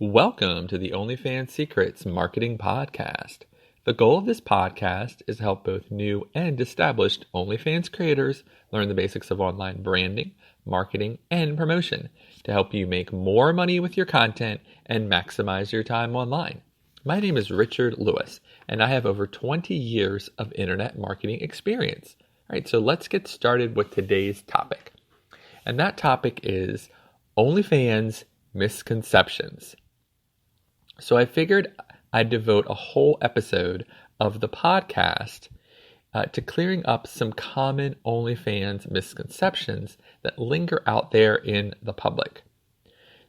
Welcome to the OnlyFans Secrets Marketing Podcast. The goal of this podcast is to help both new and established OnlyFans creators learn the basics of online branding, marketing, and promotion to help you make more money with your content and maximize your time online. My name is Richard Lewis, and I have over 20 years of internet marketing experience. All right, so let's get started with today's topic. And that topic is OnlyFans Misconceptions. So I figured I'd devote a whole episode of the podcast to clearing up some common OnlyFans misconceptions that linger out there in the public.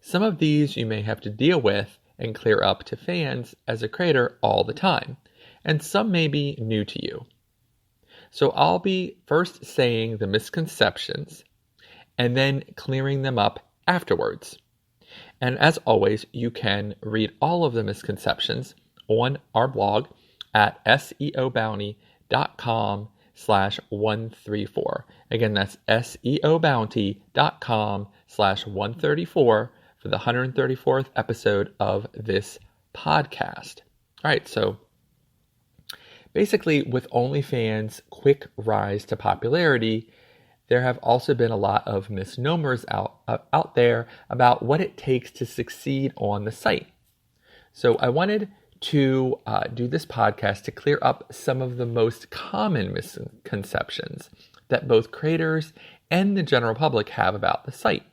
Some of these you may have to deal with and clear up to fans as a creator all the time, and some may be new to you. So I'll be first saying the misconceptions and then clearing them up afterwards. And as always, you can read all of the misconceptions on our blog at seobounty.com/134. Again, that's seobounty.com/134 for the 134th episode of this podcast. All right, so basically with OnlyFans' quick rise to popularity, there have also been a lot of misnomers out there about what it takes to succeed on the site. So I wanted to do this podcast to clear up some of the most common misconceptions that both creators and the general public have about the site.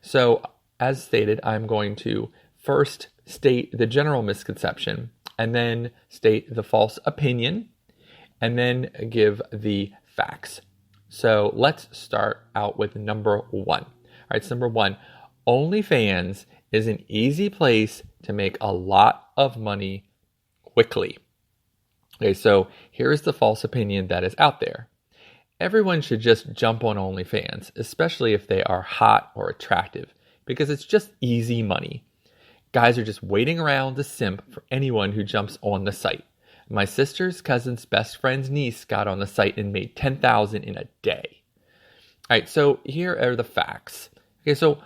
So as stated, I'm going to first state the general misconception and then state the false opinion and then give the facts. So let's start out with number one. All right, so number one, OnlyFans is an easy place to make a lot of money quickly. Okay, so here's the false opinion that is out there. Everyone should just jump on OnlyFans, especially if they are hot or attractive, because it's just easy money. Guys are just waiting around to simp for anyone who jumps on the site. My sister's cousin's best friend's niece got on the site and made $10,000 in a day. All right, so here are the facts. Okay, so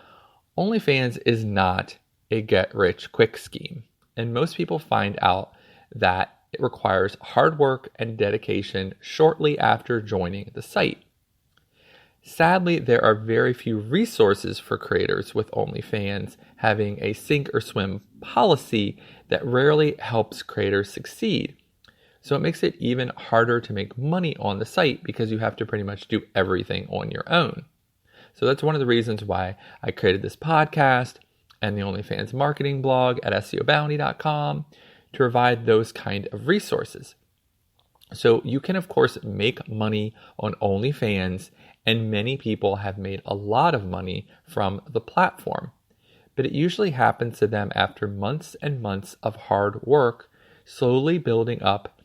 OnlyFans is not a get-rich-quick scheme, and most people find out that it requires hard work and dedication shortly after joining the site. Sadly, there are very few resources for creators with OnlyFans having a sink or swim policy that rarely helps creators succeed. So it makes it even harder to make money on the site because you have to pretty much do everything on your own. So that's one of the reasons why I created this podcast and the OnlyFans marketing blog at seobounty.com to provide those kind of resources. So you can, of course, make money on OnlyFans, and many people have made a lot of money from the platform. But it usually happens to them after months and months of hard work, slowly building up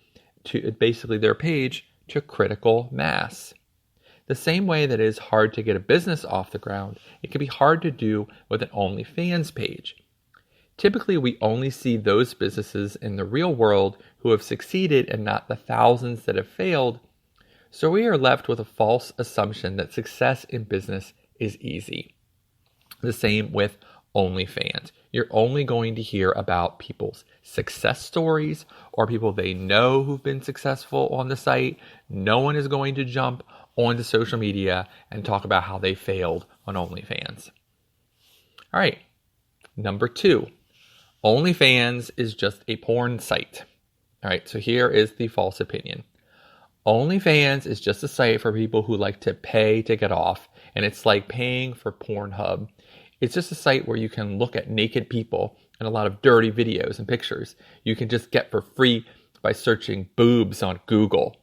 to basically their page to critical mass. The same way that it is hard to get a business off the ground, it can be hard to do with an OnlyFans page. Typically, we only see those businesses in the real world who have succeeded and not the thousands that have failed. So we are left with a false assumption that success in business is easy. The same with OnlyFans. You're only going to hear about people's success stories or people they know who've been successful on the site. No one is going to jump onto social media and talk about how they failed on OnlyFans. All right, number two, OnlyFans is just a porn site. All right, so here is the false opinion. OnlyFans is just a site for people who like to pay to get off, and it's like paying for Pornhub. It's just a site where you can look at naked people and a lot of dirty videos and pictures you can just get for free by searching boobs on Google.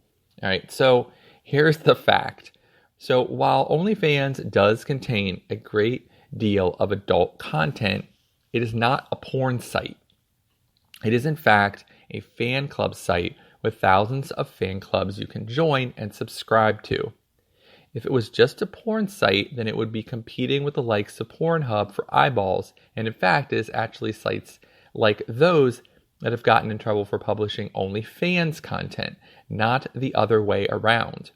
All right, so here's the fact. So while OnlyFans does contain a great deal of adult content, it is not a porn site. It is in fact a fan club site with thousands of fan clubs you can join and subscribe to. If it was just a porn site, then it would be competing with the likes of Pornhub for eyeballs, and in fact, it is actually sites like those that have gotten in trouble for publishing OnlyFans content, not the other way around.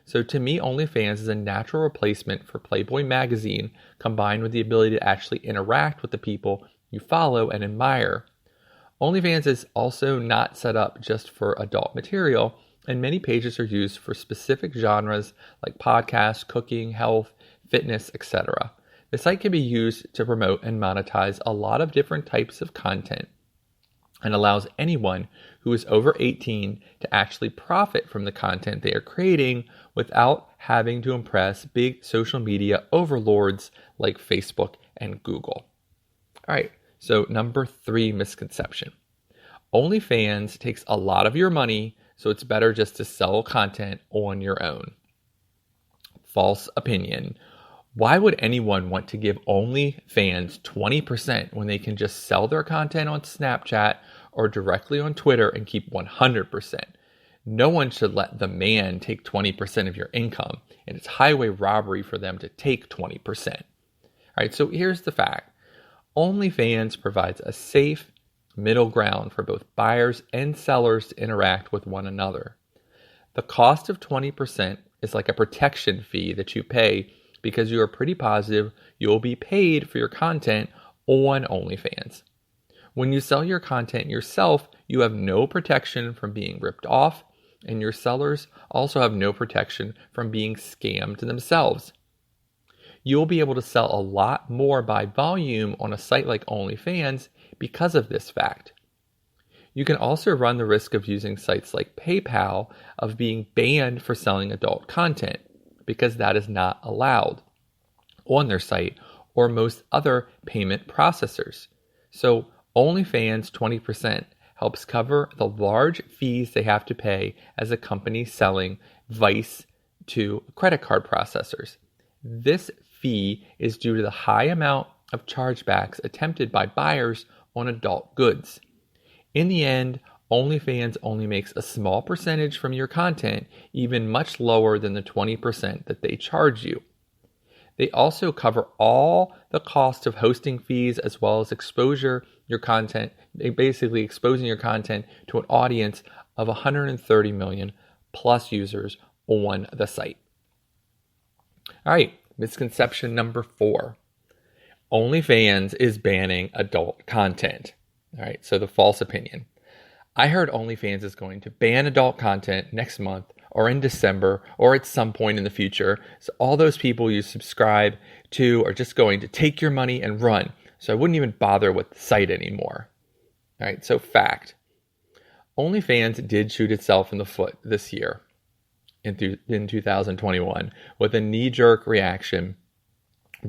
So to me, OnlyFans is a natural replacement for Playboy magazine, combined with the ability to actually interact with the people you follow and admire. OnlyFans is also not set up just for adult material, and many pages are used for specific genres like podcasts, cooking, health, fitness, etc. The site can be used to promote and monetize a lot of different types of content and allows anyone who is over 18 to actually profit from the content they are creating without having to impress big social media overlords like Facebook and Google. All right, so number 3 misconception. OnlyFans takes a lot of your money, so it's better just to sell content on your own. False opinion. Why would anyone want to give OnlyFans 20% when they can just sell their content on Snapchat or directly on Twitter and keep 100%? No one should let the man take 20% of your income, and it's highway robbery for them to take 20%. All right, so here's the fact. OnlyFans provides a safe middle ground for both buyers and sellers to interact with one another. The cost of 20% is like a protection fee that you pay because you are pretty positive you will be paid for your content on OnlyFans. When you sell your content yourself, you have no protection from being ripped off, and your sellers also have no protection from being scammed themselves. You will be able to sell a lot more by volume on a site like OnlyFans because of this fact. You can also run the risk of using sites like PayPal of being banned for selling adult content, because that is not allowed on their site or most other payment processors. So OnlyFans 20% helps cover the large fees they have to pay as a company selling Vice to credit card processors. This fee is due to the high amount of chargebacks attempted by buyers on adult goods. In the end, OnlyFans only makes a small percentage from your content, even much lower than the 20% that they charge you. They also cover all the cost of hosting fees as well as exposing your content to an audience of 130 million plus users on the site. All right, misconception number 4. OnlyFans is banning adult content. All right, so the false opinion. I heard OnlyFans is going to ban adult content next month or in December or at some point in the future. So all those people you subscribe to are just going to take your money and run. So I wouldn't even bother with the site anymore. All right, so fact. OnlyFans did shoot itself in the foot this year in 2021 with a knee-jerk reaction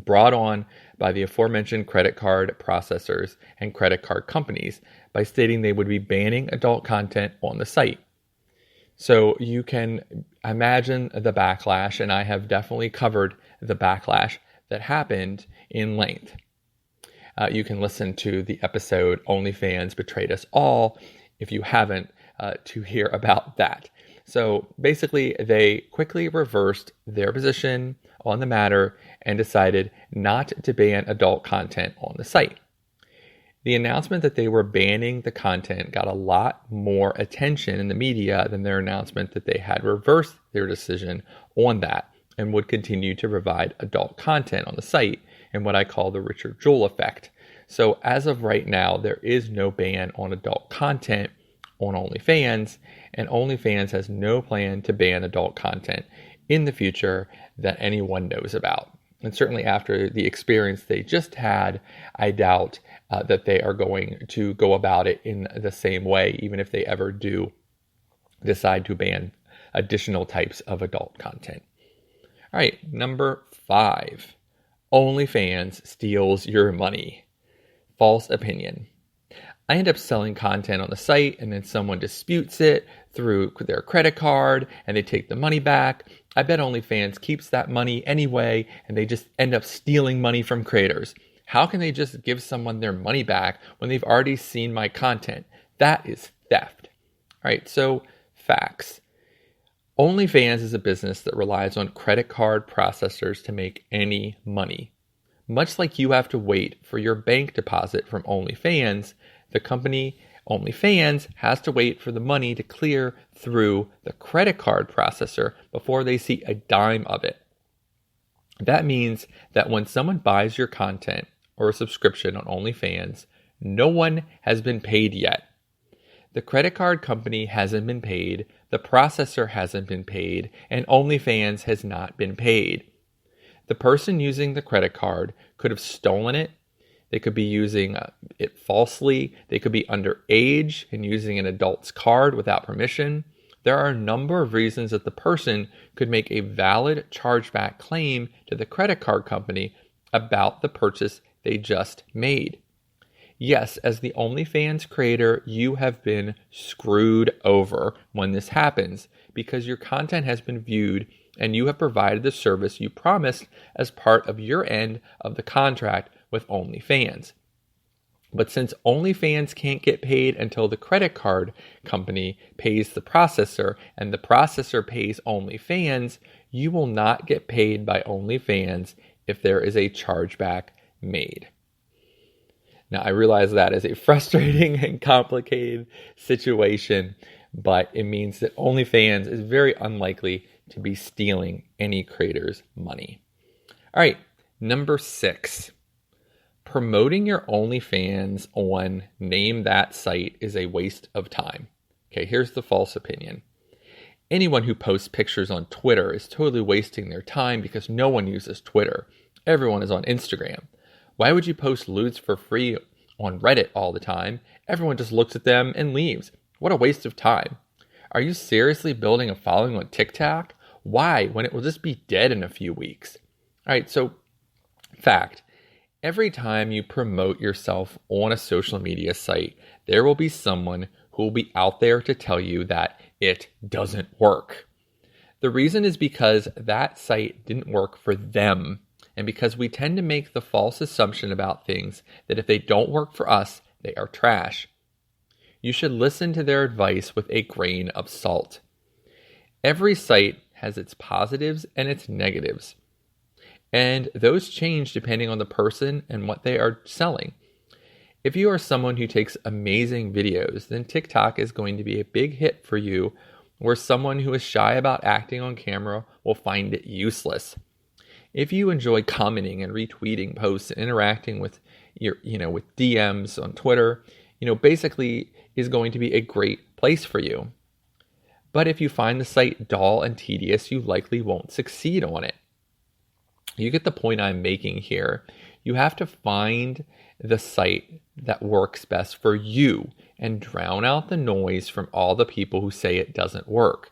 brought on by the aforementioned credit card processors and credit card companies by stating they would be banning adult content on the site. So you can imagine the backlash, and I have definitely covered the backlash that happened in length. You can listen to the episode OnlyFans Betrayed Us All if you haven't to hear about that. So basically, they quickly reversed their position on the matter and decided not to ban adult content on the site. The announcement that they were banning the content got a lot more attention in the media than their announcement that they had reversed their decision on that and would continue to provide adult content on the site in what I call the Richard Jewell effect. So as of right now, there is no ban on adult content on OnlyFans, and OnlyFans has no plan to ban adult content in the future that anyone knows about. And certainly after the experience they just had, I doubt that they are going to go about it in the same way, even if they ever do decide to ban additional types of adult content. All right, number 5. OnlyFans steals your money. False opinion. I end up selling content on the site and then someone disputes it through their credit card and they take the money back. I bet OnlyFans keeps that money anyway and they just end up stealing money from creators. How can they just give someone their money back when they've already seen my content? That is theft. All right, so facts. OnlyFans is a business that relies on credit card processors to make any money. Much like you have to wait for your bank deposit from OnlyFans, the company OnlyFans has to wait for the money to clear through the credit card processor before they see a dime of it. That means that when someone buys your content or a subscription on OnlyFans, No one has been paid yet. The credit card company hasn't been paid, the processor hasn't been paid, and OnlyFans has not been paid. The person using the credit card could have stolen it. They could be using it falsely. They could be underage and using an adult's card without permission. There are a number of reasons that the person could make a valid chargeback claim to the credit card company about the purchase they just made. Yes, as the OnlyFans creator, you have been screwed over when this happens because your content has been viewed and you have provided the service you promised as part of your end of the contract with OnlyFans. But since OnlyFans can't get paid until the credit card company pays the processor and the processor pays OnlyFans, you will not get paid by OnlyFans if there is a chargeback made. Now, I realize that is a frustrating and complicated situation, but it means that OnlyFans is very unlikely to be stealing any creator's money. All right, number 6. Promoting your OnlyFans on Name That site is a waste of time. Okay, here's the false opinion. Anyone who posts pictures on Twitter is totally wasting their time because no one uses Twitter. Everyone is on Instagram. Why would you post nudes for free on Reddit all the time? Everyone just looks at them and leaves. What a waste of time. Are you seriously building a following on TikTok? Why, when it will just be dead in a few weeks? All right, so fact. Every time you promote yourself on a social media site, there will be someone who will be out there to tell you that it doesn't work. The reason is because that site didn't work for them. And because we tend to make the false assumption about things that if they don't work for us, they are trash. You should listen to their advice with a grain of salt. Every site has its positives and its negatives. And those change depending on the person and what they are selling. If you are someone who takes amazing videos, then TikTok is going to be a big hit for you, where someone who is shy about acting on camera will find it useless. If you enjoy commenting and retweeting posts and interacting with with DMs on Twitter, basically is going to be a great place for you. But if you find the site dull and tedious, you likely won't succeed on it. You get the point I'm making here. You have to find the site that works best for you and drown out the noise from all the people who say it doesn't work.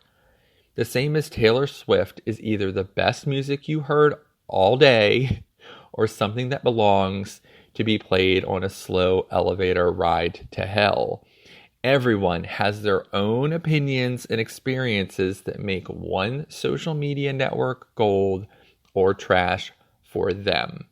The same as Taylor Swift is either the best music you heard all day or something that belongs to be played on a slow elevator ride to hell. Everyone has their own opinions and experiences that make one social media network gold or trash for them.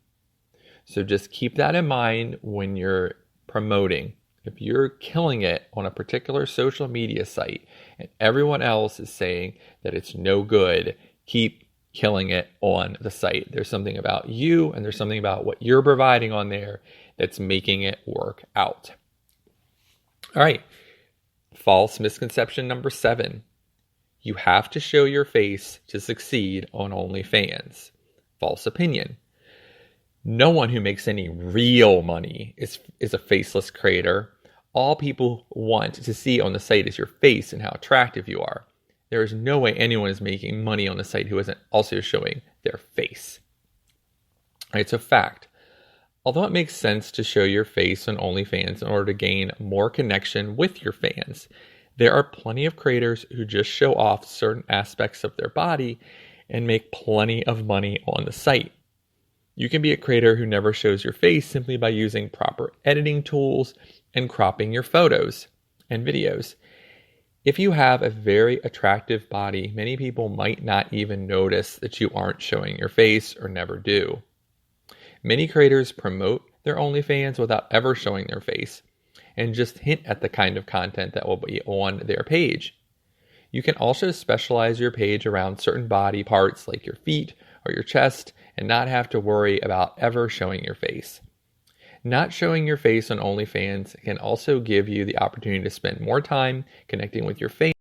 So just keep that in mind when you're promoting. If you're killing it on a particular social media site and everyone else is saying that it's no good, keep killing it on the site. There's something about you and there's something about what you're providing on there that's making it work out. All right. False misconception number 7. You have to show your face to succeed on OnlyFans. False opinion. No one who makes any real money is a faceless creator. All people want to see on the site is your face and how attractive you are. There is no way anyone is making money on the site who isn't also showing their face. All right, so fact. Although it makes sense to show your face on OnlyFans in order to gain more connection with your fans, there are plenty of creators who just show off certain aspects of their body and make plenty of money on the site. You can be a creator who never shows your face simply by using proper editing tools and cropping your photos and videos. If you have a very attractive body, many people might not even notice that you aren't showing your face or never do. Many creators promote their OnlyFans without ever showing their face and just hint at the kind of content that will be on their page. You can also specialize your page around certain body parts like your feet or your chest and not have to worry about ever showing your face. Not showing your face on OnlyFans can also give you the opportunity to spend more time connecting with your fans